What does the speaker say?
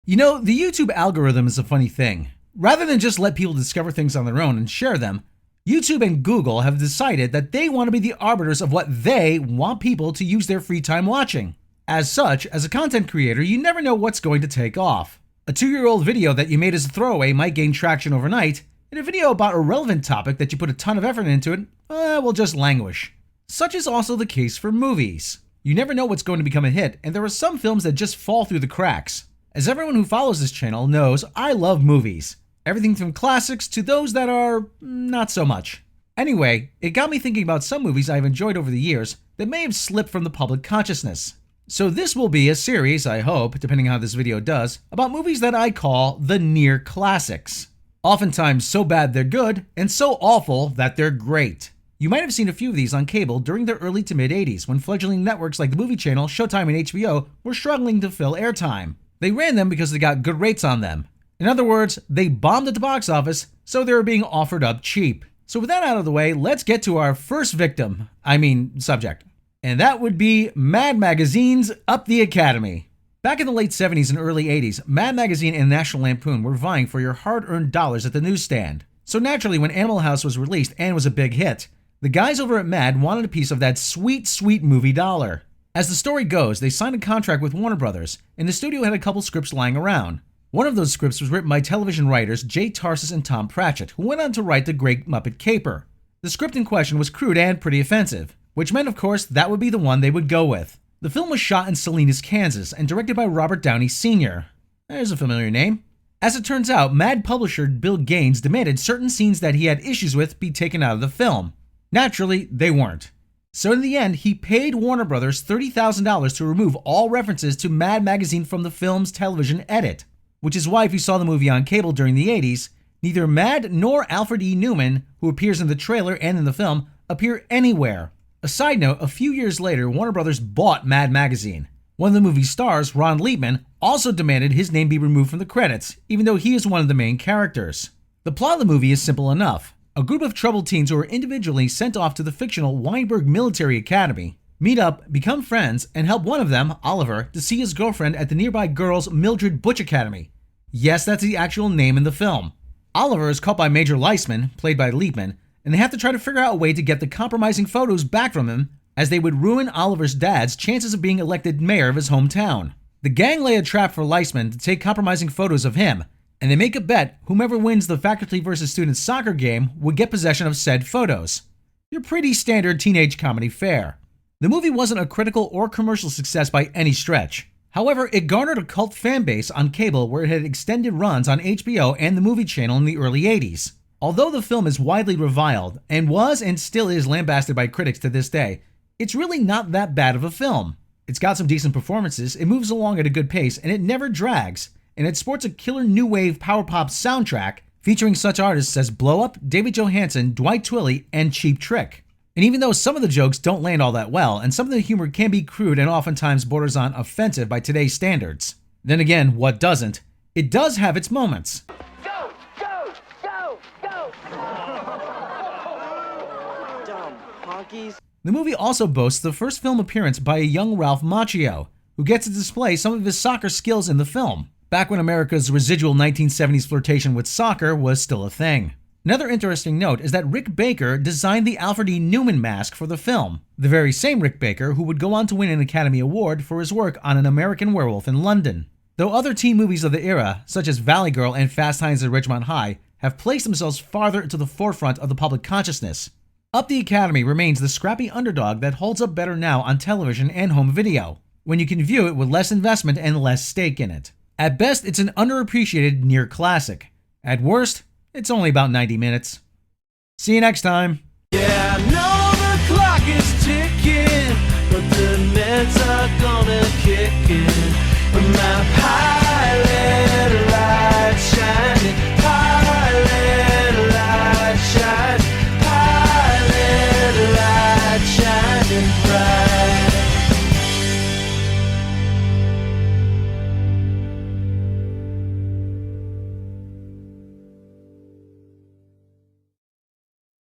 You know, the YouTube algorithm is a funny thing. Rather than just let people discover things on their own and share them, YouTube and Google have decided that they want to be the arbiters of what they want people to use their free time watching. As such, as a content creator, you never know what's going to take off. A 2-year-old video that you made as a throwaway might gain traction overnight, and a video about a relevant topic that you put a ton of effort into it, will just languish. Such is also the case for movies. You never know what's going to become a hit, and there are some films that just fall through the cracks. As everyone who follows this channel knows, I love movies. Everything from classics to those that are not so much. Anyway, it got me thinking about some movies I've enjoyed over the years that may have slipped from the public consciousness. So this will be a series, I hope, depending on how this video does, about movies that I call the near classics. Oftentimes so bad they're good, and so awful that they're great. You might have seen a few of these on cable during the early to mid-80s when fledgling networks like the Movie Channel, Showtime, and HBO were struggling to fill airtime. They ran them because they got good rates on them. In other words, they bombed at the box office, so they were being offered up cheap. So with that out of the way, let's get to our first subject. And that would be Mad Magazine's Up the Academy. Back in the late 70s and early 80s, Mad Magazine and National Lampoon were vying for your hard-earned dollars at the newsstand. So naturally, when Animal House was released and was a big hit, the guys over at Mad wanted a piece of that sweet, sweet movie dollar. As the story goes, they signed a contract with Warner Brothers, and the studio had a couple scripts lying around. One of those scripts was written by television writers Jay Tarses and Tom Pratchett, who went on to write The Great Muppet Caper. The script in question was crude and pretty offensive, which meant, of course, that would be the one they would go with. The film was shot in Salinas, Kansas, and directed by Robert Downey Sr. There's a familiar name. As it turns out, Mad publisher Bill Gaines demanded certain scenes that he had issues with be taken out of the film. Naturally, they weren't. So in the end, he paid Warner Brothers $30,000 to remove all references to Mad Magazine from the film's television edit. Which is why if you saw the movie on cable during the 80s, neither Mad nor Alfred E. Newman, who appears in the trailer and in the film, appear anywhere. A side note, a few years later, Warner Brothers bought Mad Magazine. One of the movie's stars, Ron Liebman, also demanded his name be removed from the credits, even though he is one of the main characters. The plot of the movie is simple enough. A group of troubled teens who are individually sent off to the fictional Weinberg Military Academy meet up, become friends, and help one of them, Oliver, to see his girlfriend at the nearby girls' Mildred Butch Academy. Yes, that's the actual name in the film. Oliver is caught by Major Leisman, played by Liebman, and they have to try to figure out a way to get the compromising photos back from him, as they would ruin Oliver's dad's chances of being elected mayor of his hometown. The gang lay a trap for Leisman to take compromising photos of him, and they make a bet whomever wins the faculty versus students soccer game would get possession of said photos. Your pretty standard teenage comedy fare. The movie wasn't a critical or commercial success by any stretch. However, it garnered a cult fan base on cable where it had extended runs on HBO and the Movie Channel in the early 80s. Although the film is widely reviled, and was and still is lambasted by critics to this day, it's really not that bad of a film. It's got some decent performances, it moves along at a good pace, and it never drags, and it sports a killer new wave power pop soundtrack featuring such artists as Blow Up, David Johansen, Dwight Twilley, and Cheap Trick. And even though some of the jokes don't land all that well, and some of the humor can be crude and oftentimes borders on offensive by today's standards, then again, what doesn't? It does have its moments. Go, go, go, go! Dumb honkies. The movie also boasts the first film appearance by a young Ralph Macchio, who gets to display some of his soccer skills in the film, back when America's residual 1970s flirtation with soccer was still a thing. Another interesting note is that Rick Baker designed the Alfred E. Newman mask for the film, the very same Rick Baker who would go on to win an Academy Award for his work on An American Werewolf in London. Though other teen movies of the era, such as Valley Girl and Fast Times at Ridgemont High, have placed themselves farther into the forefront of the public consciousness, Up the Academy remains the scrappy underdog that holds up better now on television and home video, when you can view it with less investment and less stake in it. At best, it's an underappreciated near classic. At worst, it's only about 90 minutes. See you next time. Yeah, I know the clock is ticking, but the Mets are gonna kick it. My